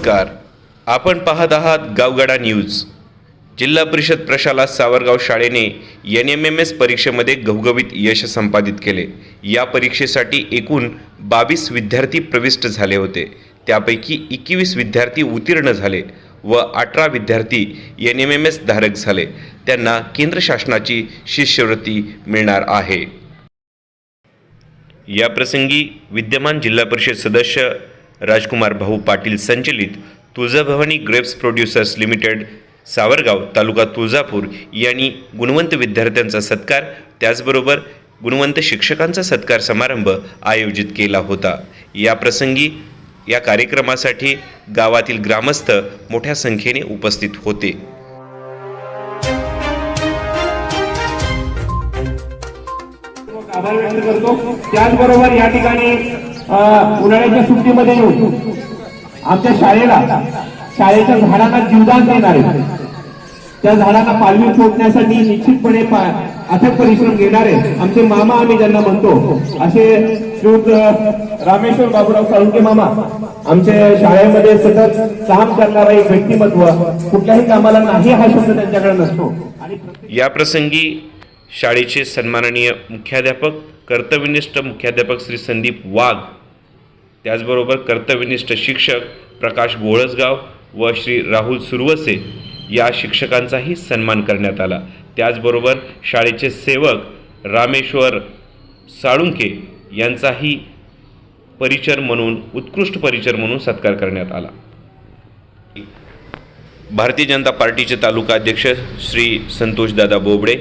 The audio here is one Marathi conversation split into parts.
नमस्कार, आपण पाहत आहात गावगाडा न्यूज। जिल्हा परिषद प्रशाला सावरगाव शाळेने NMMS परीक्षेमध्ये घवघवीत यश संपादित केले। या परीक्षेसाठी एकूण 22 विद्यार्थी प्रविष्ट झाले होते। त्यापैकी 21 विद्यार्थी उत्तीर्ण झाले व 18 विद्यार्थी NMMS धारक झाले। त्यांना केंद्र शासनाची शिष्यवृत्ती मिळणार आहे। या प्रसंगी विद्यमान जिल्हा परिषद सदस्य राजकुमार भाऊ पाटील संचलित Tuljabhavani grapes producers limited Savargaon taluka Tuljapur यांनी गुणवंत विद्यार्थ्यांचा सत्कार त्याचबरोबर गुणवंत शिक्षकांचा सत्कार समारंभ आयोजित केला होता। या प्रसंगी या कार्यक्रमासाठी गावातील ग्रामस्थ मोठ्या संख्येने उपस्थित होते। आभार व्यक्त करतो। त्याचबरोबर या ठिकाणी उन्हाळ्याच्या सुट्टीमध्ये येऊन आमच्या शाळेच्या झाडांना जीवदान देणारे, त्या झाडांना पालवी फुटण्यासाठी निश्चितपणे अथक परिश्रम घेणारे आमचे मामा आम्ही ज्यांना म्हणतो असे श्रीयुत रामेश्वर बाबूराव साळुंके मामा, आमच्या शाळेमध्ये सतत काम करणारा एक व्यक्तिमत्व, कुठल्याही कामाला नाही हा शब्द त्यांच्याकडे नसतो। या प्रसंगी शाळेचे सन्माननीय मुख्याध्यापक कर्तव्यनिष्ठ मुख्याध्यापक श्री संदीप वाघ, त्याचबरोबर कर्तव्यनिष्ठ शिक्षक प्रकाश गोळसगाव व श्री राहुल सुरवसे या शिक्षकांचाही सन्मान करण्यात आला। त्याचबरोबर शाळेचे सेवक रामेश्वर साळुंके यांचाही उत्कृष्ट परिचर म्हणून सत्कार करण्यात आला। भारतीय जनता पार्टीचे तालुका अध्यक्ष श्री संतोषदादा बोबडे,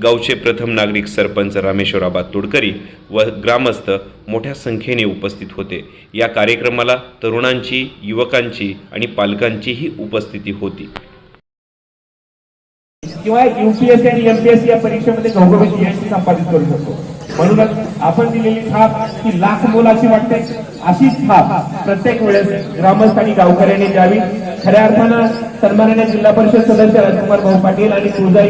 गावचे प्रथम नागरिक सरपंच रामेश्वराबा तोडकरी व ग्रामस्थ मोठ्या संख्येने उपस्थित होते। या कार्यक्रमाला तरुणांची, युवकांची आणि पालकांचीही उपस्थिती होती। किंवा UPSC आणि MPSC या परीक्षेमध्ये घवघवीत यश संपादित करू शकतो। म्हणूनच आपण दिलेली थाप ही लाख मोलाची वाटते। अशीच थाप प्रत्येक वेळेस ग्रामस्थ आणि गावकऱ्यांनी द्यावी। खऱ्या अर्थानं सन्माननीय जिल्हा परिषद सदस्य राजकुमार भाऊ पाटील आणि तुळजाई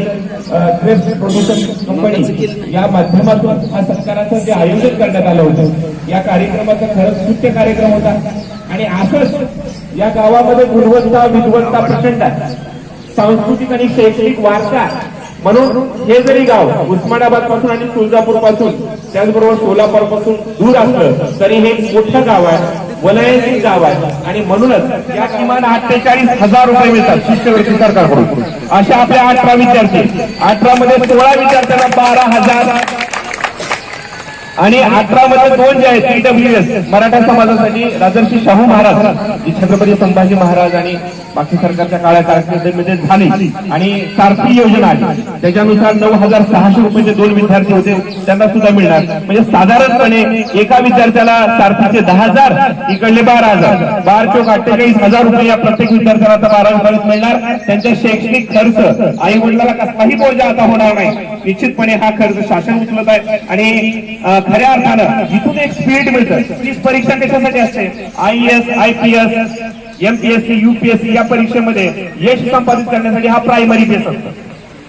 ग्रेप्स प्रोड्युसर्स कंपनी या माध्यमातून हा सत्काराचं जे आयोजन करण्यात आलं होतं, या कार्यक्रमाचा खरंच स्तुत्य कार्यक्रम होता। आणि असंच या गावामध्ये गुणवत्ता विद्वत्ता प्रचंड आहे, सांस्कृतिक आणि शैक्षणिक वारसा। म्हणून हे जरी गाव उस्मानाबाद पासून आणि तुळजापूर पासून त्याचबरोबर सोलापूर पासून दूर असलं तरी हे मोठं गाव आहे, वलयातील गाव आहे। आणि म्हणूनच या किमान 48,000 रुपये मिळतात शिष्यवृत्ती सरकारकडून। अशा आपल्या 18 विद्यार्थी, 18 मध्ये 16 विद्यार्थ्यांना 12,000 आणि 18 मध्ये 2 जे आहेत TWS मराठा समाजासाठी राजर्षी शाहू महाराज, छत्रपती संभाजी महाराज आणि बाकी सरकारच्या काळ्या कारकिर्दीमध्ये झाली आणि सारथी योजना आली, त्याच्यानुसार 9,600 रुपये 2 विद्यार्थी होते त्यांना सुद्धा मिळणार। म्हणजे साधारणपणे एका विद्यार्थ्याला सारथीचे 10,000, इकडले 12,000, 48,000 रुपये या प्रत्येक विद्यार्थ्याला आता 12वीत मिळणार। त्यांचा शैक्षणिक खर्च आई वडिलांना कसलाही बोजा आता होणार नाही, निश्चितपणे हा खर्च शासन उचलत आहे। आणि खऱ्या अर्थानं जिथून एक स्पीड मिळतं, हीच परीक्षा कशासाठी असते, IAS IPS MPSC UPSC या परीक्षेमध्ये यश संपादित करण्यासाठी हा प्रायमरी बेस असतो।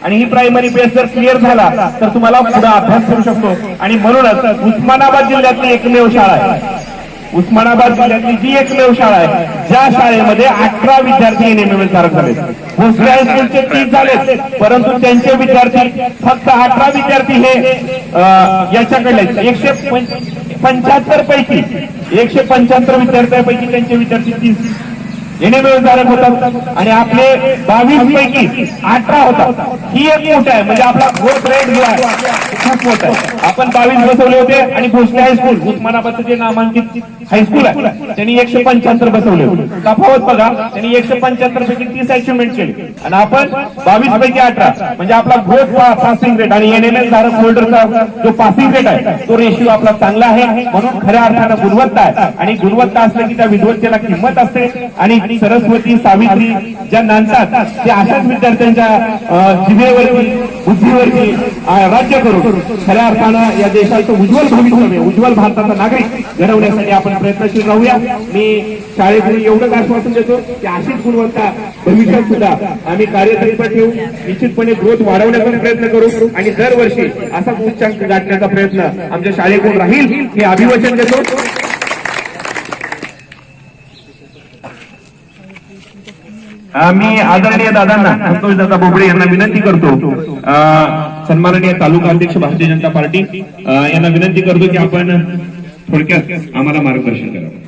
आणि ही प्रायमरी बेस जर क्लिअर झाला तर तुम्हाला पुढे अभ्यास करू शकतो। आणि म्हणूनच उस्मानाबाद जिल्ह्यातली एकमेव शाळा आहे, उस्मानाबाद जिल्ह्यातली जी एकमेव शाळा आहे ज्या शाळेमध्ये 18 विद्यार्थी NMMS धारक झाले। भोसले हायस्कूलचे 30 झाले, परंतु त्यांचे विद्यार्थी फक्त 18 विद्यार्थी हे याच्याकडले 175 पैकी 175 विद्यार्थ्यांपैकी त्यांचे विद्यार्थी 30 NMMS धारक होतात आणि आपले 22 पैकी 18 होतात। ही एक मोठ आहे, म्हणजे आपला ग्रोथ रेट जो आहे खूप मोठा आहे। आपण 22 बसवले होते आणि भोसले हायस्कूल उस्मानाबादचं जे नामांकित हायस्कूल आहे त्यांनी 175 बसवले होते। तफावत बघा, त्यांनी 175 पैकी 30 अचिव्हमेंट केली आणि आपण 22 पैकी 18, म्हणजे आपला ग्रोथ पासिंग रेट आणि NMMS धारक होल्डरचा जो पासिंग रेट आहे तो रेशिओ आपला चांगला आहे। म्हणून खऱ्या अर्थानं गुणवत्ता आहे आणि गुणवत्ता असलं की त्या विद्वत्तेला किंमत असते। आणि सरस्वती सावित्री ज्या नांदतात ते अशाच विद्यार्थ्यांच्या जिभेवरती बुद्धीवरती राज्य करून खऱ्या अर्थानं या देशाचं उज्ज्वल भवितव्य, उज्ज्वल भारताचा नागरिक घडवण्यासाठी आपण प्रयत्नशील राहूया। मी शाळेतून एवढंच आश्वासन देतो की अशीच गुणवत्ता भविष्यात सुद्धा आम्ही कार्यतत्पर ठेवू, निश्चितपणे ग्रोथ वाढवण्याचा प्रयत्न करू आणि दरवर्षी असाच उच्चांक गाठण्याचा प्रयत्न आमच्या शाळेकडून राहील हे अभिवचन देतो। मी आदरणीय दादांना संतोष दादा बोबडे यांना विनंती करतो, सन्माननीय तालुका अध्यक्ष भारतीय जनता पार्टी यांना विनंती करतो की आपण थोडक्यात आम्हाला मार्गदर्शन करावं.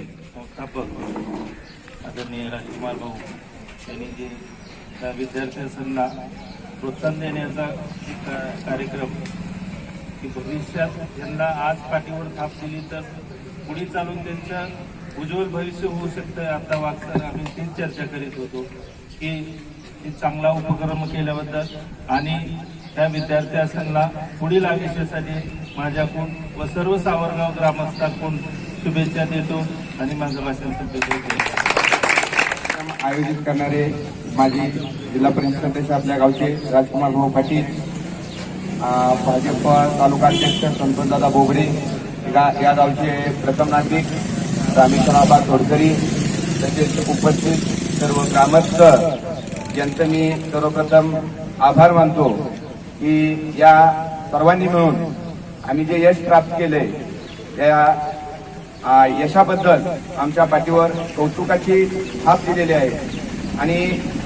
आदरणीय राजकुमार भाऊ यांनी जे त्या विद्यार्थ्यांना प्रोत्साहन देण्याचा कार्यक्रम की भविष्यात यांना आज पाठीवर थाप दिली तर पुढे चालून त्यांचं उज्ज्वल भविष्य होऊ शकतं. आता वागसर आम्ही तीच चर्चा करीत होतो की चांगला उपक्रम केल्याबद्दल आणि त्या विद्यार्थ्यांना पुढील आयुष्यासाठी माझ्याकडून व सर्व सावरगाव ग्रामस्थांकडून शुभेच्छा देतो आणि माझं भाषण संपवतो. आयोजित करणारे माजी जिल्हा परिषद सदस्य आपल्या गावचे राजकुमार भाऊ पाटील, भाजप तालुका अध्यक्ष संतोषदादा बोबडे, या गावचे प्रथम नागरिक रामेश्वराबा तोडकरी, तसेच उपस्थित सर्व ग्रामस्थ यांचं मी सर्वप्रथम आभार मानतो की या सर्वांनी मिळून आम्ही जे यश प्राप्त केले या यशाबद्दल आमच्या पाठीवर कौतुकाची थाप दिलेली आहे. आणि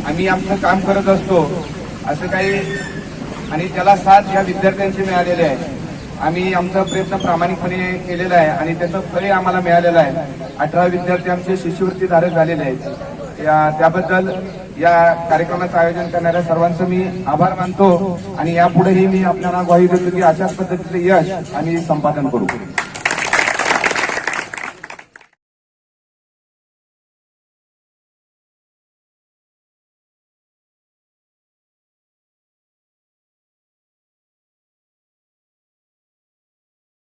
आम्ही आमचं काम करत असतो असं काही, आणि त्याला साथ या विद्यार्थ्यांची मिळालेली आहे. आम्ही आमचा प्रयत्न प्रामाणिकपणे केलेला आहे आणि त्याचं फळ आम्हाला मिळालेलं आहे. 18 विद्यार्थी आमचे शिष्यवृत्ती धारक झालेले आहेत. त्याबद्दल या कार्यक्रमाचं आयोजन करणाऱ्या सर्वांचं मी आभार मानतो आणि यापुढेही मी आपल्याला ग्वाही देतो की अशाच पद्धतीचे यश आम्ही संपादन करू.